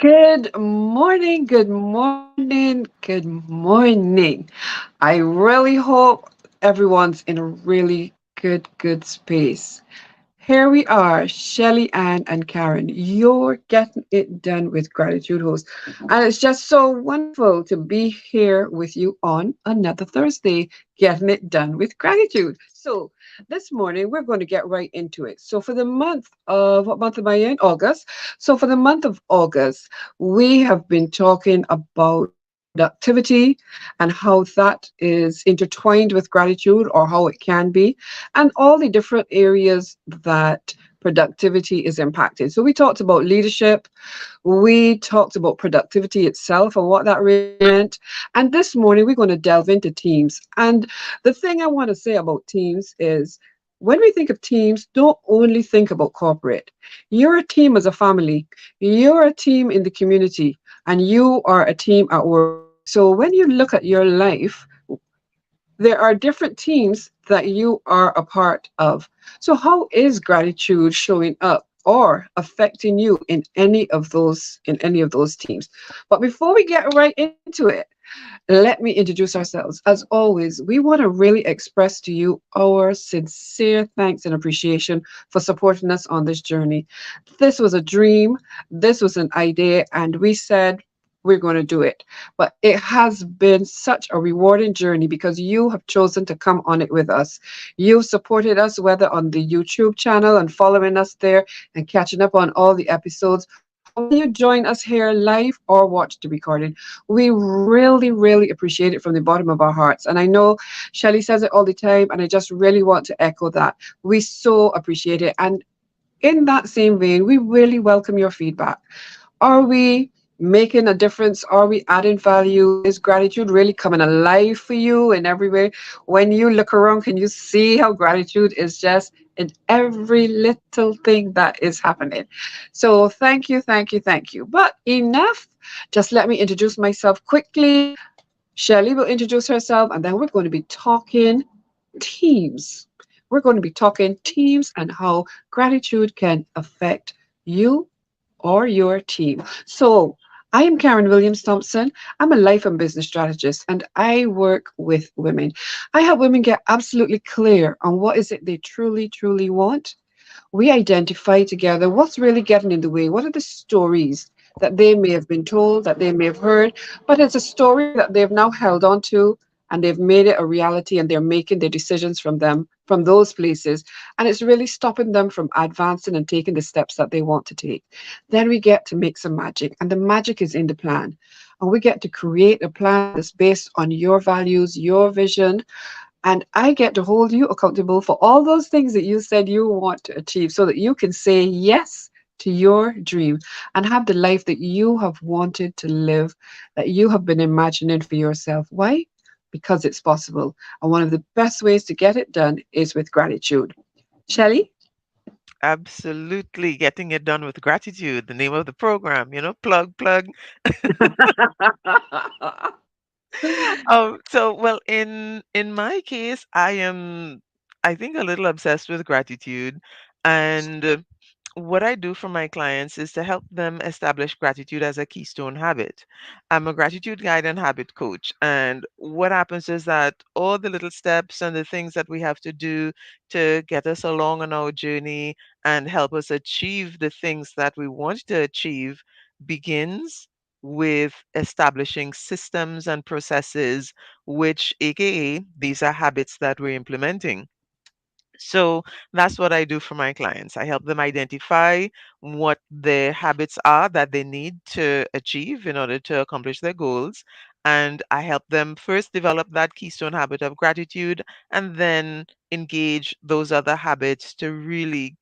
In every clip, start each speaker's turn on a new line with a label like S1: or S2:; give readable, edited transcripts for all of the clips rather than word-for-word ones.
S1: Good morning, good morning, good morning. I really hope everyone's in a really good space. Here we are, Shelly Ann and Karen. You're getting it done with gratitude host. And it's just so wonderful to be here with you on another Thursday, getting it done with gratitude. So this morning we're going to get right into it. So for the month of what month am I in? August. So for the month of August, we have been talking about productivity and how that is intertwined with gratitude or how it can be and all the different areas that productivity is impacted. So we talked about leadership, we talked about productivity itself and what that really meant. And this morning we're going to delve into teams. And the thing I want to say about teams is when we think of teams, don't only think about corporate. You're a team as a family, you're a team in the community, and you are a team at work. So when you look at your life, there are different teams that you are a part of. So how is gratitude showing up or affecting you in any of those teams? But before we get right into it, let me introduce ourselves. As always, we want to really express to you our sincere thanks and appreciation for supporting us on this journey. This was a dream, this was an idea, and we said we're going to do it. But it has been such a rewarding journey because you have chosen to come on it with us. You've supported us, whether on the YouTube channel and following us there and catching up on all the episodes, or whether you join us here live or watch the recording. We really appreciate it from the bottom of our hearts. And I know Shelly says it all the time, and I just really want to echo that. We so appreciate it. And in that same vein, we really welcome your feedback. Are we making a difference? Are we adding value? Is gratitude really coming alive for you in every way? When you look around, can you see how gratitude is just in every little thing that is happening? So thank you. But enough. Just let me introduce myself quickly. Shelley will introduce herself, and then we're going to be talking teams. We're going to be talking teams and how gratitude can affect you or your team. So, I am Karen Williams Thompson. I'm a life and business strategist and I work with women. I help women get absolutely clear on what is it they truly want. We identify together what's really getting in the way. What are the stories that they may have been told, that they may have heard, but it's a story that they've now held on to and they've made it a reality and they're making their decisions from those places. And it's really stopping them from advancing and taking the steps that they want to take. Then we get to make some magic, and the magic is in the plan. And we get to create a plan that's based on your values, your vision, and I get to hold you accountable for all those things that you said you want to achieve so that you can say yes to your dream and have the life that you have wanted to live, that you have been imagining for yourself. Why? Because it's possible. And one of the best ways to get it done is with gratitude. Shelley?
S2: Absolutely. Getting it done with gratitude, the name of the program, plug. Well, in my case, I think, a little obsessed with gratitude. And what I do for my clients is to help them establish gratitude as a keystone habit. I'm a gratitude guide and habit coach. And what happens is that all the little steps and the things that we have to do to get us along on our journey and help us achieve the things that we want to achieve begins with establishing systems and processes, which, AKA, these are habits that we're implementing. So that's what I do for my clients. I help them identify what the habits are that they need to achieve in order to accomplish their goals. And I help them first develop that keystone habit of gratitude and then engage those other habits to really,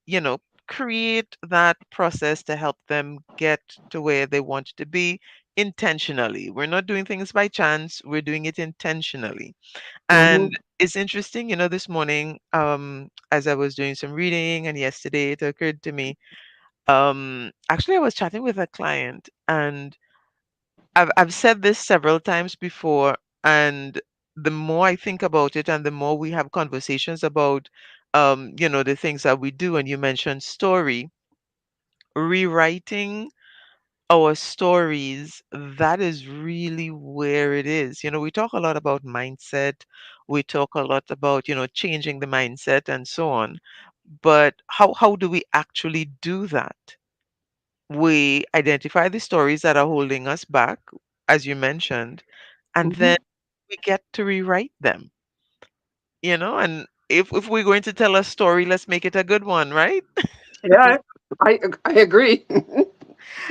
S2: you know, create that process to help them get to where they want to be intentionally. We're not doing things by chance, we're doing it intentionally. And
S1: Mhm.
S2: it's interesting, this morning, as I was doing some reading and yesterday it occurred to me, actually I was chatting with a client and I've said this several times before, and the more I think about it and the more we have conversations about the things that we do, and you mentioned story, rewriting our stories, that is really where it is. We talk a lot about mindset. We talk a lot about, changing the mindset and so on. But how do we actually do that? We identify the stories that are holding us back, as you mentioned, and
S1: Hmm.
S2: then we get to rewrite them, and if we're going to tell a story, let's make it a good one, right?
S1: Yeah, I agree.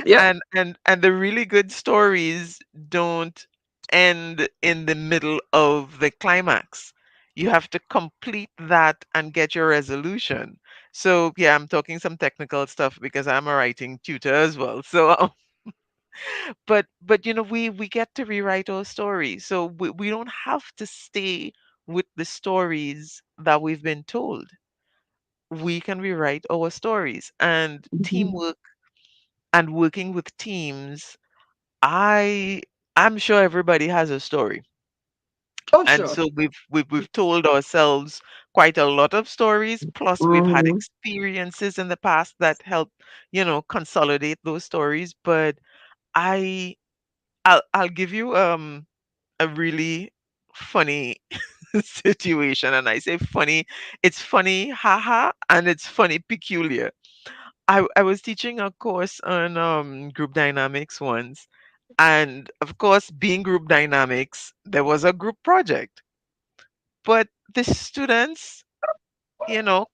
S1: Yep.
S2: And the really good stories don't end in the middle of the climax. You have to complete that and get your resolution. So yeah, I'm talking some technical stuff because I'm a writing tutor as well. So but we get to rewrite our stories. So we don't have to stay with the stories that we've been told. We can rewrite our stories, and
S1: Hmm.
S2: teamwork and working with teams. I I'm sure everybody has a story.
S1: Oh,
S2: And
S1: sure.
S2: so we've told ourselves quite a lot of stories, plus we've had
S1: Hmm.
S2: experiences in the past that help, consolidate those stories. But I I'll give you a really funny situation. And I say funny, it's funny, haha, and it's funny peculiar. I was teaching a course on group dynamics once. And of course, being group dynamics, there was a group project. But the students,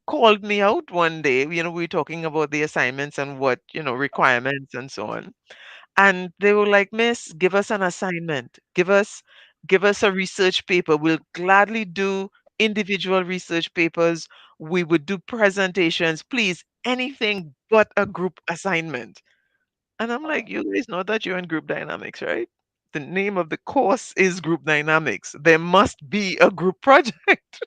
S2: called me out one day. We were talking about the assignments and what, requirements and so on. And they were like, Miss, give us an assignment. Give us a research paper. We'll gladly do individual research papers. We would do presentations. Please, anything but a group assignment. And I'm like, you guys know that you're in group dynamics, right? The name of the course is group dynamics. There must be a group project.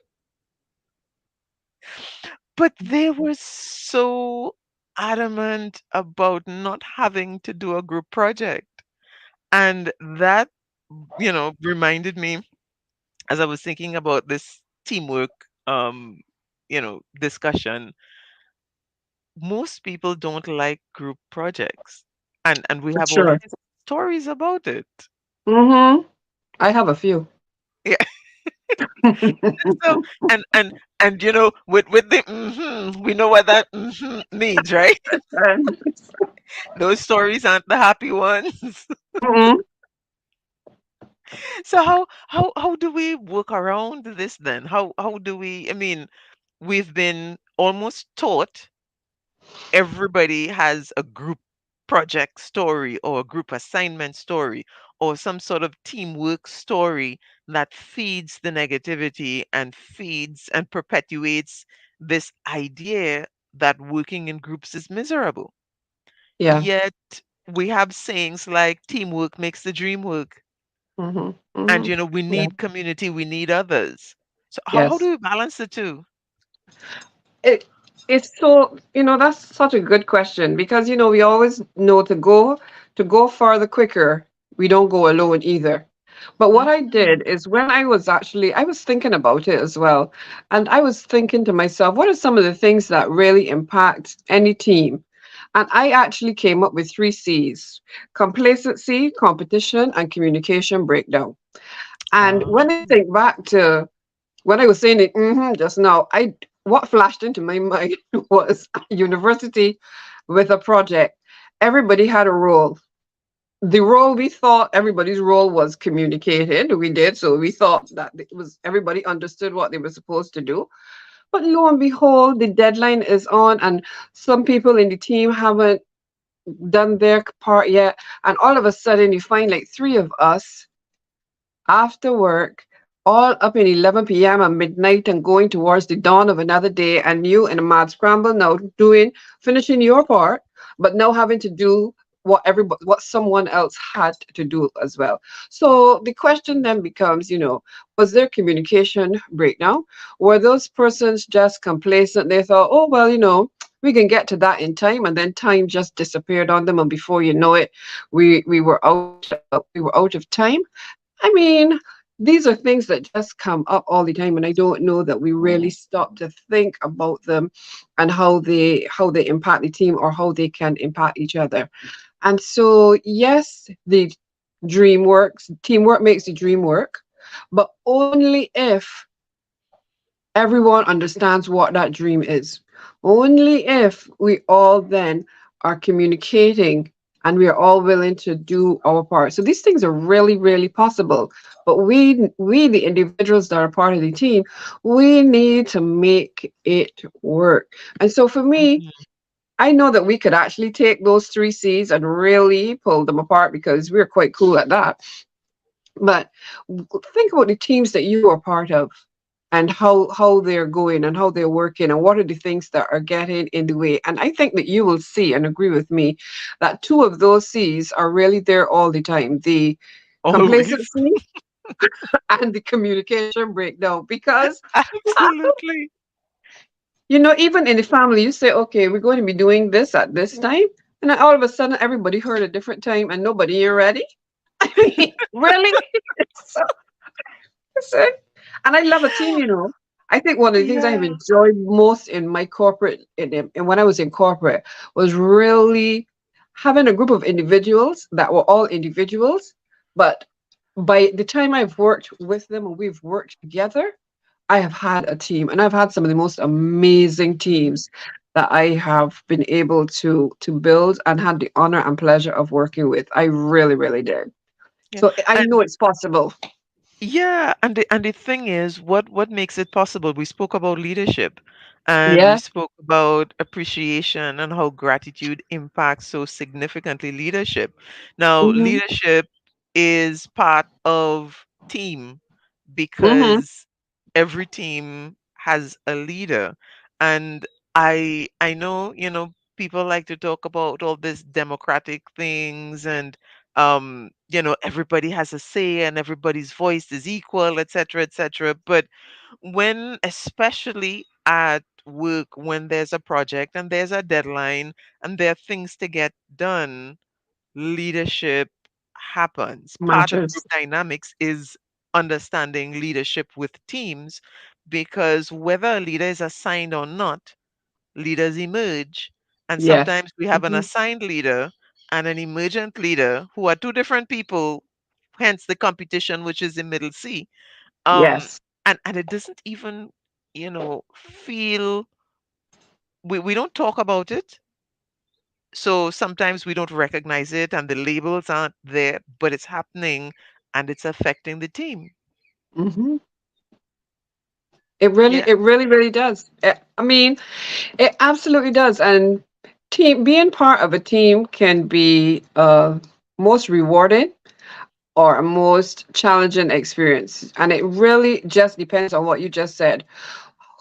S2: But they were so adamant about not having to do a group project. And that, reminded me as I was thinking about this teamwork, discussion. Most people don't like group projects. And we
S1: For
S2: have all
S1: sure.
S2: kinds of stories about it.
S1: Hmm. I have a few.
S2: Yeah. So and with the we know what that means, right?
S1: And,
S2: Those stories aren't the happy ones.
S1: mhm.
S2: So how do we work around this then? How do we, I mean, we've been almost taught everybody has a group project story or a group assignment story or some sort of teamwork story that feeds the negativity and feeds and perpetuates this idea that working in groups is miserable.
S1: Yeah.
S2: Yet we have sayings like teamwork makes the dream work.
S1: Hmm.
S2: And
S1: Hmm.
S2: we
S1: Yeah.
S2: need community, we need others. So how
S1: Yes.
S2: do we balance the two?
S1: It it's so, that's such a good question because we always know to go farther quicker, we don't go alone either. But what I
S2: Mhm.
S1: did is when I was thinking about it as well, and I was thinking to myself, what are some of the things that really impact any team? And I actually came up with three C's: complacency, competition, and communication breakdown. And
S2: Ah.
S1: when I think back to when I was saying it just now, I what flashed into my mind was university with a project. Everybody had a role. The role we thought everybody's role was communicated. We did, so we thought that it was everybody understood what they were supposed to do. But lo and behold, the deadline is on, and some people in the team haven't done their part yet. And all of a sudden, you find like three of us after work, all up in 11 p.m. and midnight and going towards the dawn of another day, and you in a mad scramble now finishing your part, but now having to do what someone else had to do as well. So the question then becomes, was there communication breakdown? Were those persons just complacent? They thought, oh well, we can get to that in time, and then time just disappeared on them, and before you know it, we were out of time. I mean, these are things that just come up all the time, and I don't know that we really stop to think about them and how they impact the team or how they can impact each other. And so, yes, the dream works, teamwork makes the dream work, but only if everyone understands what that dream is. Only if we all then are communicating and we are all willing to do our part. So these things are really, really possible. But we the individuals that are part of the team, we need to make it work. And so for me,
S2: Mhm.
S1: I know that we could actually take those three C's and really pull them apart because we're quite cool at that. But think about the teams that you are part of and how they're going and how they're working and what are the things that are getting in the way. And I think that you will see and agree with me that two of those C's are really there all the time. The
S2: Always.
S1: complacency and the communication breakdown. Because
S2: Absolutely.
S1: even in the family, you say, okay, we're going to be doing this at this time. And then all of a sudden everybody heard a different time and nobody is ready. I mean, really? So So, and I love a team. I think one of the things I have
S2: Yeah.
S1: enjoyed most in my corporate, in when I was in corporate, was really having a group of individuals that were all individuals. But by the time I've worked with them and we've worked together, I have had a team, and I've had some of the most amazing teams that I have been able to build and had the honor and pleasure of working with. I really, really did.
S2: Yeah.
S1: So I know
S2: And
S1: it's possible.
S2: yeah, and the thing is, what makes it possible? We spoke about leadership, and we
S1: Yeah.
S2: spoke about appreciation and how gratitude impacts so significantly leadership. Now,
S1: Hmm.
S2: leadership is part of team
S1: Hmm.
S2: because every team has a leader. And I know, people like to talk about all this democratic things and everybody has a say and everybody's voice is equal, etc., etc. But when, especially at work, when there's a project and there's a deadline and there are things to get done, leadership happens. Part of the
S1: Matters.
S2: dynamics is understanding leadership with teams, because whether a leader is assigned or not, leaders emerge. And
S1: Yes.
S2: sometimes we have an
S1: Hmm.
S2: assigned leader and an emergent leader who are two different people, hence the competition, which is in middle C. Um,
S1: Yes.
S2: and it doesn't even, feel, we don't talk about it. So sometimes we don't recognize it and the labels aren't there, but it's happening and it's affecting the team.
S1: Hmm. It really, really does. I mean, it absolutely does. And being part of a team can be most rewarding or a most challenging experience. And it really just depends on what you just said.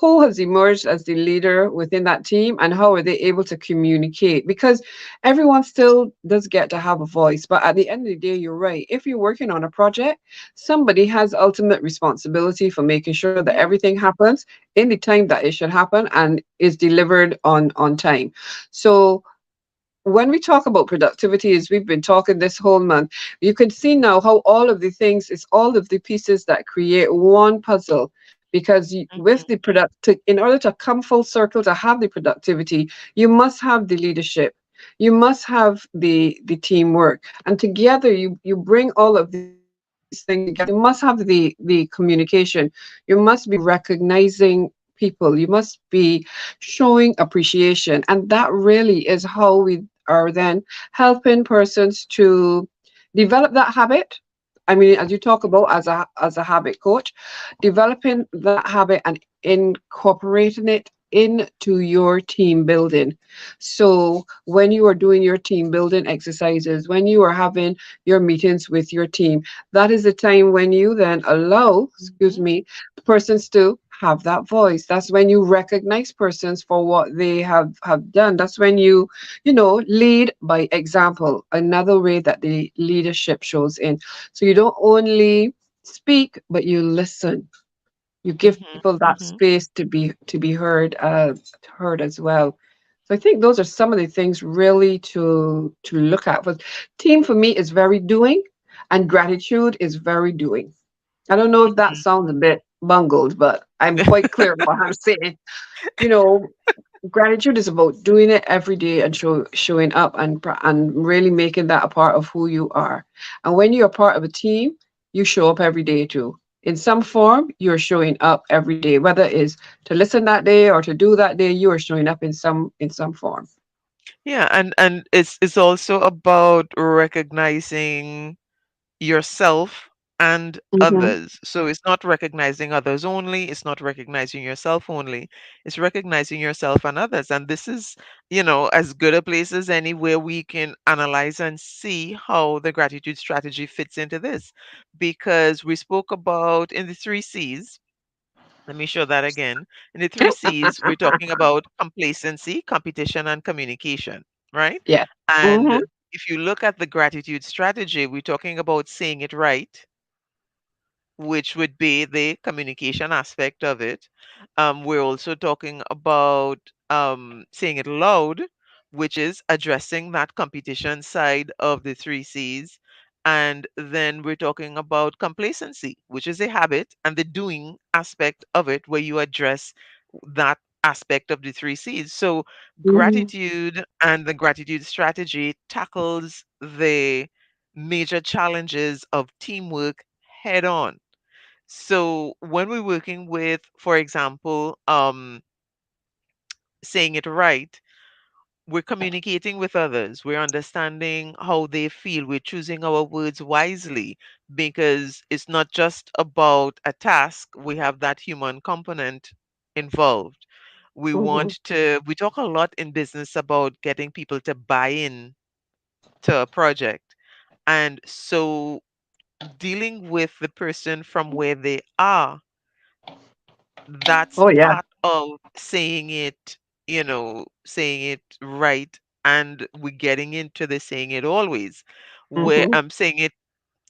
S1: Who has emerged as the leader within that team and how are they able to communicate? Because everyone still does get to have a voice, but at the end of the day, you're right. If you're working on a project, somebody has ultimate responsibility for making sure that
S2: Yeah.
S1: everything happens in the time that it should happen and is delivered on time. So when we talk about productivity, as we've been talking this whole month, you can see now how all of the things is all of the pieces that create one puzzle. Because with the
S2: Mhm.
S1: in order to come full circle to have the productivity, you must have the leadership, you must have the teamwork, and together you bring all of these things together. You must have the communication. You must be recognizing people. You must be showing appreciation. And that really is how we are then helping persons to develop that habit. I mean, as you talk about as a habit coach, developing that habit and incorporating it into your team building. So when you are doing your team building exercises, when you are having your meetings with your team, that is the time when you then allow, excuse
S2: Mhm.
S1: me, persons to have that voice. That's when you recognize persons for what they have done. That's when you lead by example. Another way that the leadership shows in. So you don't only speak, but you listen. You give
S2: Mhm.
S1: people that
S2: Mhm.
S1: space to be heard as well. So I think those are some of the things really to look at. But team for me is very doing, and gratitude is very doing. I don't know if that
S2: Mhm.
S1: sounds a bit bungled, but I'm quite clear what I'm saying. You know, Gratitude is about doing it every day and showing up and really making that a part of who you are. And when you're part of a team, you show up every day too. In some form, you're showing up every day, whether it is to listen that day or to do that day, you are showing up in some form.
S2: Yeah, and it's also about recognizing yourself and
S1: Hmm.
S2: others. So it's not recognizing others only, it's not recognizing yourself only, it's recognizing yourself and others. And this is, as good a place as any where we can analyze and see how the gratitude strategy fits into this. Because we spoke about in the three C's. Let me show that again. In the three C's, we're talking about complacency, competition, and communication, right?
S1: Yeah.
S2: And
S1: Hmm.
S2: if you look at the gratitude strategy, we're talking about saying it right, which would be the communication aspect of it. We're also talking about saying it loud, which is addressing that competition side of the three C's. And then we're talking about complacency, which is a habit, and the doing aspect of it, where you address that aspect of the three C's. So,
S1: Hmm.
S2: gratitude and the gratitude strategy tackles the major challenges of teamwork head on. So when we're working with, for example, saying it right, we're communicating with others. We're understanding how they feel. We're choosing our words wisely because it's not just about a task. We have that human component involved.
S1: Hmm.
S2: We talk a lot in business about getting people to buy in to a project. And so dealing with the person from where they are, that's
S1: Oh yeah.
S2: part of saying it right. And we're getting into the saying it always, where
S1: Hmm.
S2: I'm saying it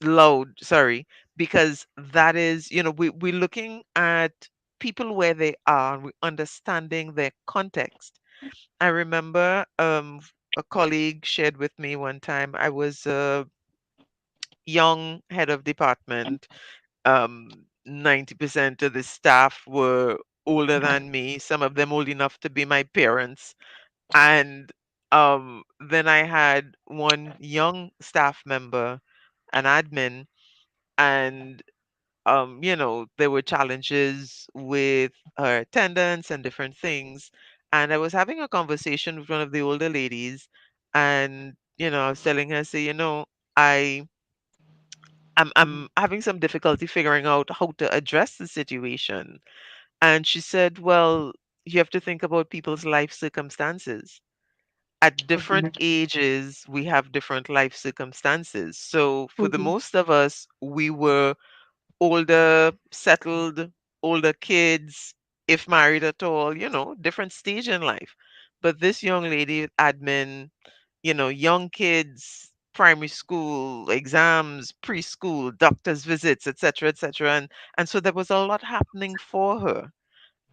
S2: loud, sorry, because that is, we're looking at people where they are, we're understanding their context. I remember a colleague shared with me one time. I was a young head of department. 90% of the staff were older than me, some of them old enough to be my parents. And then I had one young staff member, an admin, and there were challenges with her attendance and different things. And I was having a conversation with one of the older ladies, and I was telling her, say, I I'm having some difficulty figuring out how to address the situation. And she said, well, you have to think about people's life circumstances. At different ages, we have different life circumstances. So for the
S1: Hmm.
S2: most of us, we were older, settled, older kids, if married at all, different stage in life. But this young lady, admin, young kids, primary school, exams, preschool, doctor's visits, etc., etc. And so there was a lot happening for her.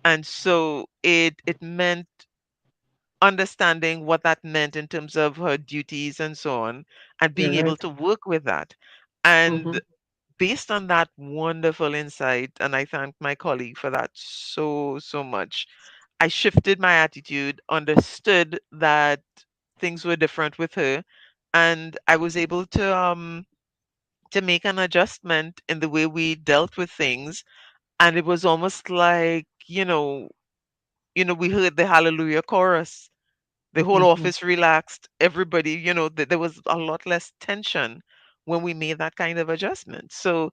S2: And so it meant understanding what that meant in terms of her duties and so on, and being
S1: You're
S2: able
S1: right.
S2: to work with that. And
S1: Hmm.
S2: based on that wonderful insight, and I thank my colleague for that so, so much, I shifted my attitude, understood that things were different with her, and I was able to make an adjustment in the way we dealt with things. And it was almost like, we heard the hallelujah chorus. The whole
S1: Hmm.
S2: office relaxed. Everybody, there was a lot less tension when we made that kind of adjustment. So,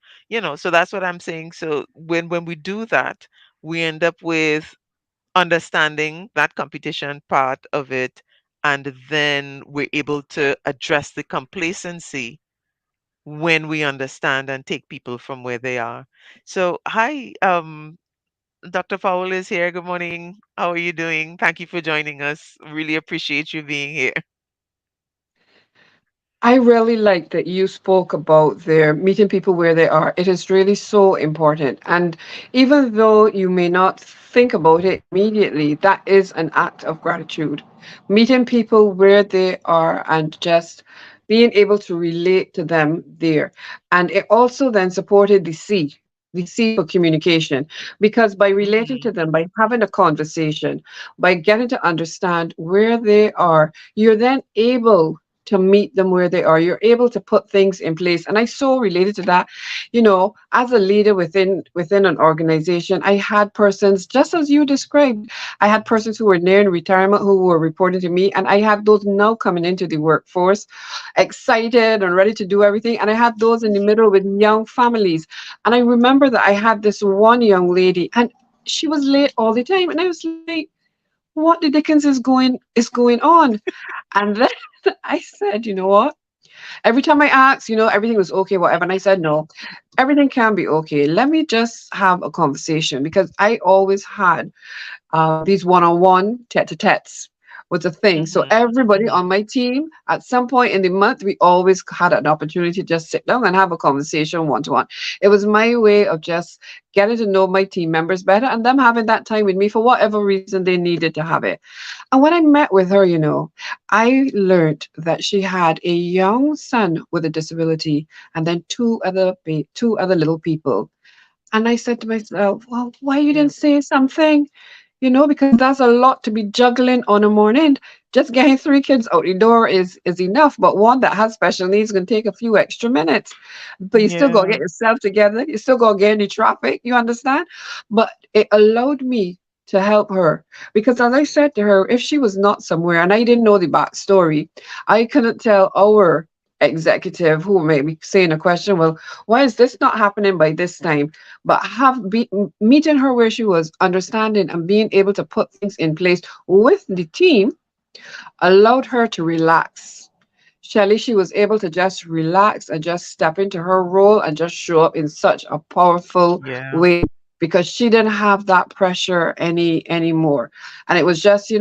S2: so that's what I'm saying. So when we do that, we end up with understanding that competition part of it, and then we're able to address the complacency when we understand and take people from where they are. So, hi, Dr. Powell is here. Good morning. How are you doing? Thank you for joining us. Really appreciate you being here.
S1: I really like that you spoke about their meeting people where they are. It is really so important. And even though you may not think about it immediately, that is an act of gratitude. Meeting people where they are and just being able to relate to them there. And it also then supported the C. the C for communication, because by relating
S2: Mhm.
S1: to them, by having a conversation, by getting to understand where they are, you're then able to meet them where they are. You're able to put things in place. And I so related to that. As a leader within an organization, I had persons just as you described. I had persons who were nearing retirement who were reporting to me, and I had those now coming into the workforce, excited and ready to do everything. And I had those in the middle with young families. And I remember that I had this one young lady, and she was late all the time, and I was like, "What the dickens is going on?" And then I said, "You know what? Every time I asked, everything was okay, whatever." And I said, "No, everything can be okay. Let me just have a conversation," because I always had these one-on-one tete-a-tetes was a thing. So
S2: Mhm.
S1: everybody on
S2: Mhm.
S1: my team, at some point in the month, we always had an opportunity to just sit down and have a conversation one-to-one. It was my way of just getting to know my team members better and them having that time with me for whatever reason they needed to have it. And when I met with her, I learned that she had a young son with a disability and then two other little people. And I said to myself, well, why you
S2: Yeah.
S1: didn't say something? Because that's a lot to be juggling on a morning. Just getting three kids out the door is enough, but one that has special needs can take a few extra minutes. But you still gotta
S2: Yeah.
S1: get yourself together. You still gotta get in the traffic. You understand? But it allowed me to help her because, as I said to her, if she was not somewhere and I didn't know the backstory, I couldn't tell our executive who may be saying a question. Well, why is this not happening by this time? But meeting her where she was, understanding and being able to put things in place with the team allowed her to relax. Shelley, she was able to just relax and just step into her role and just show up in such a powerful
S2: Yeah.
S1: way because she didn't have that pressure anymore. And it was just,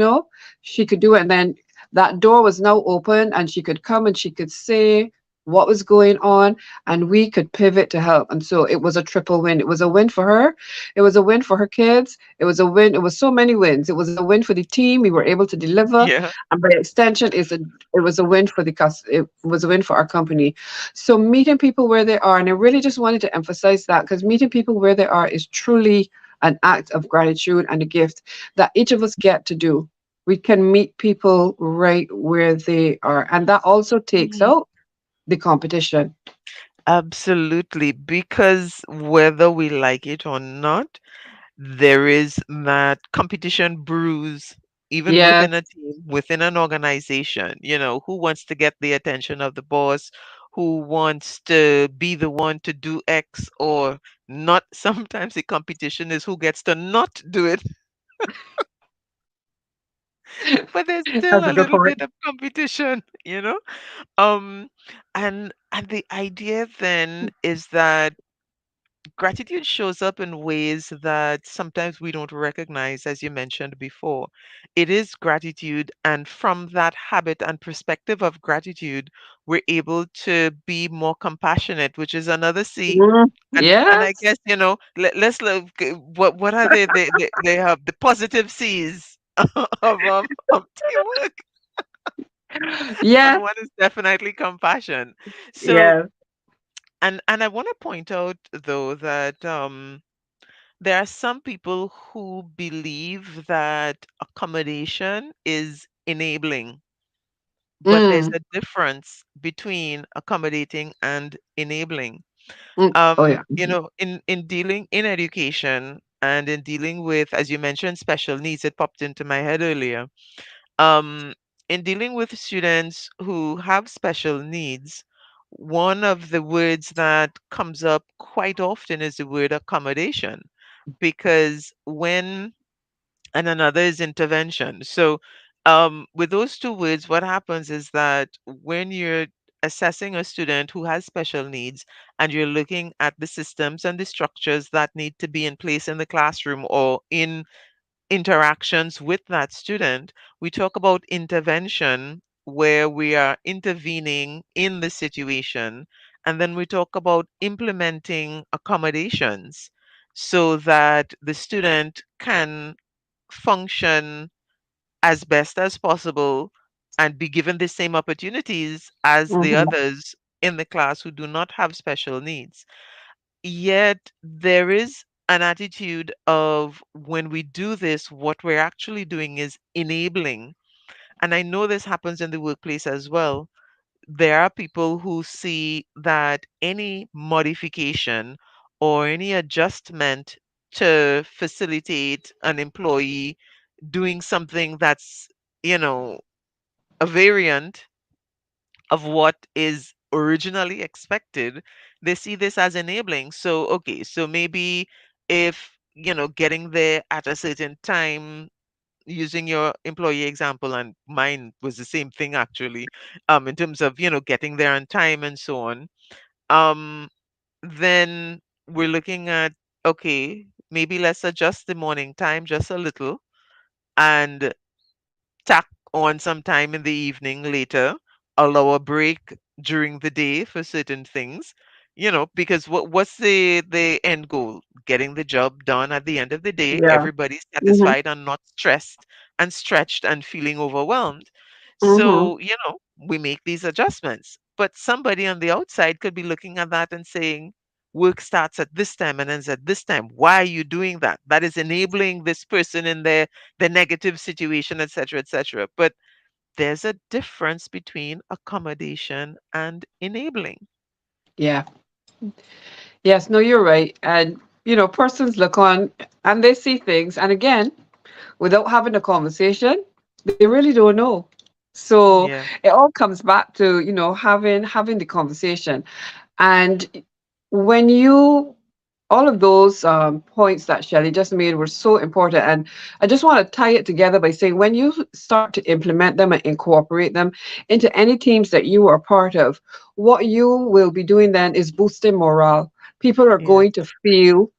S1: she could do it. And then that door was now open and she could come and she could say what was going on and we could pivot to help. And so it was a triple win. It was a win for her. It was a win for her kids. It was a win. It was so many wins. It was a win for the team. We were able to deliver.
S2: Yeah.
S1: And by extension, it was a win for it was a win for our company. So meeting people where they are, and I really just wanted to emphasize that because meeting people where they are is truly an act of gratitude and a gift that each of us get to do. We can meet people right where they are, and that also takes
S2: Mhm.
S1: out the competition.
S2: Absolutely. Because whether we like it or not, there is that competition bruise even
S1: Yes.
S2: within a team, within an organization, who wants to get the attention of the boss, who wants to be the one to do X or not. Sometimes the competition is who gets to not do it, but there's still
S1: That's a
S2: a
S1: good
S2: little
S1: point.
S2: bit of competition. Um, and the idea then is that gratitude shows up in ways that sometimes we don't recognize, as you mentioned before. It is gratitude, and from that habit and perspective of gratitude, we're able to be more compassionate, which is another C. And I
S1: Yes.
S2: guess let's look. What are they have the positive C's of teamwork, and
S1: Yes.
S2: one is definitely compassion. So,
S1: Yes.
S2: and I want to point out though that there are some people who believe that accommodation is enabling, but there's
S1: Mm,
S2: a difference between accommodating and enabling.
S1: oh yeah.
S2: In dealing in education and in dealing with, as you mentioned, special needs, it popped into my head earlier. Um, in dealing with students who have special needs, one of the words that comes up quite often is the word accommodation, because when and another is intervention. So, with those two words, what happens is that when you're assessing a student who has special needs and you're looking at the systems and the structures that need to be in place in the classroom or in interactions with that student, we talk about intervention where we are intervening in the situation. And then we talk about implementing accommodations so that the student can function as best as possible and be given the same opportunities as the
S1: Mhm.
S2: others in the class who do not have special needs. yet there is an attitude of when we do this, what we're actually doing is enabling. And I know this happens in the workplace as well. There are people who see that any modification or any adjustment to facilitate an employee doing something that's, you know, a variant of what is originally expected, they see this as enabling. So, okay, so maybe if, getting there at a certain time, using your employee example, and mine was the same thing actually, in terms of, getting there on time and so on, um, then we're looking at, okay, maybe let's adjust the morning time just a little and tack on some time in the evening later, allow a break during the day for certain things, because what's the end goal? Getting the job done at the end of the day,
S1: Yeah.
S2: everybody's
S1: Mm-hmm.
S2: satisfied and not stressed and stretched and feeling overwhelmed.
S1: Mm-hmm.
S2: So, we make these adjustments. But somebody on the outside could be looking at that and saying, work starts at this time and ends at this time. Why are you doing that? That is enabling this person in the negative situation, etc., etc. But there's a difference between accommodation and enabling.
S1: Yeah. Yes, no, you're right. And, persons look on and they see things. And again, without having a conversation, they really don't know. So
S2: Yeah,
S1: it all comes back to, having the conversation. And when you all of those points that Shelley just made were so important. And I just want to tie it together by saying when you start to implement them and incorporate them into any teams that you are part of, what you will be doing then is boosting morale. People are
S2: yeah.
S1: going to feel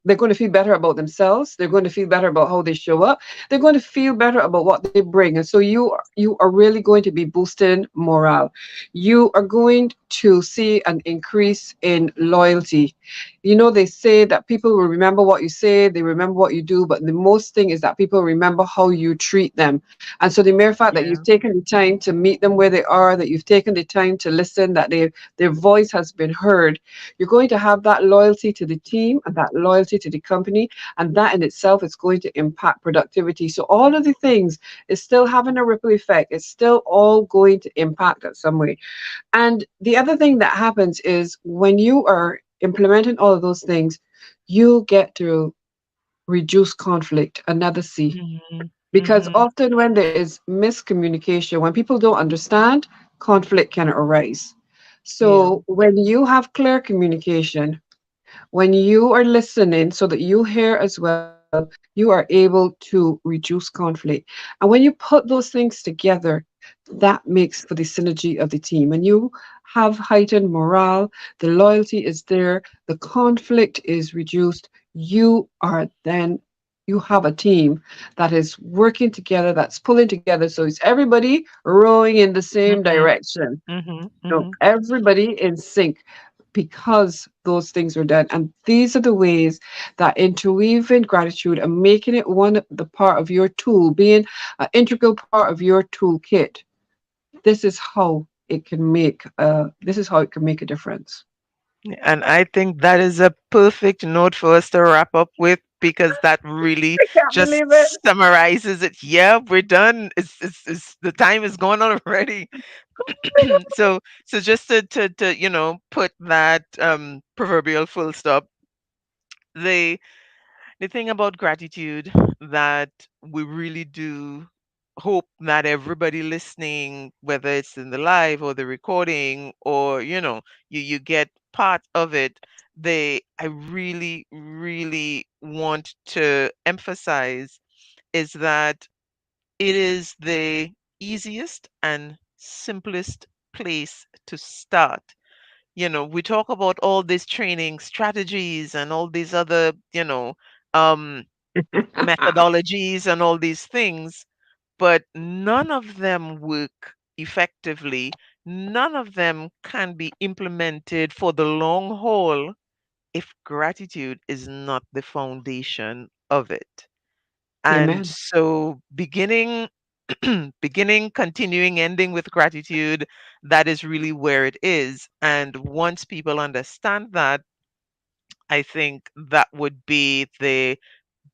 S1: they're going to feel better about themselves. They're going to feel better about how they show up. They're going to feel better about what they bring. And so you are really going to be boosting morale. You are going to see an increase in loyalty. They say that people will remember what you say, they remember what you do, but the most thing is that people remember how you treat them. And so the mere fact that
S2: Yeah.
S1: you've taken the time to meet them where they are, that you've taken the time to listen, that their voice has been heard, you're going to have that loyalty to the team and that loyalty to the company. And that in itself is going to impact productivity. So all of the things is still having a ripple effect. It's still all going to impact it some way. And the other thing that happens is when you are implementing all of those things, you get to reduce conflict, another C.
S2: Hmm.
S1: Because
S2: Hmm.
S1: often when there is miscommunication, when people don't understand, conflict can arise.
S2: Yeah.
S1: So when you have clear communication, when you are listening so that you hear as well, you are able to reduce conflict. And when you put those things together, that makes for the synergy of the team. And you have heightened morale, the loyalty is there, the conflict is reduced. You are then, you have a team that is working together, that's pulling together. So it's everybody rowing in the same
S2: Hmm.
S1: direction.
S2: Hmm.
S1: No,
S2: Hmm.
S1: everybody in sync because those things are done. And these are the ways that interweaving gratitude and making it one the part of your tool, being an integral part of your toolkit. This is how it can make a difference.
S2: And I think that is a perfect note for us to wrap up with, because that really
S1: I can't
S2: just
S1: believe it.
S2: summarizes it. Yeah, we're done. It's the time is gone already. So just to put that proverbial full stop, the the thing about gratitude that we really do hope that everybody listening, whether it's in the live or the recording, or you get part of it, they I really really want to emphasize is that it is the easiest and simplest place to start. We talk about all these training strategies and all these other, um, methodologies and all these things, but none of them work effectively. None of them can be implemented for the long haul if gratitude is not the foundation of it. And
S1: Amen.
S2: so beginning, continuing, ending with gratitude, that is really where it is. And once people understand that, I think that would be the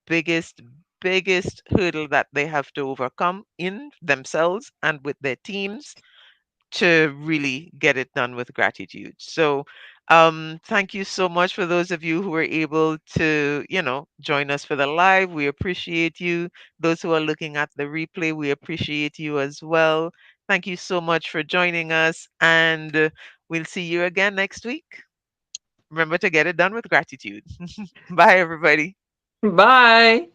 S2: biggest, biggest hurdle that they have to overcome in themselves and with their teams to really get it done with gratitude. So, thank you so much for those of you who were able to, join us for the live. We appreciate you. Those who are looking at the replay, we appreciate you as well. Thank you so much for joining us, and we'll see you again next week. Remember to get it done with gratitude. Bye, everybody.
S1: Bye.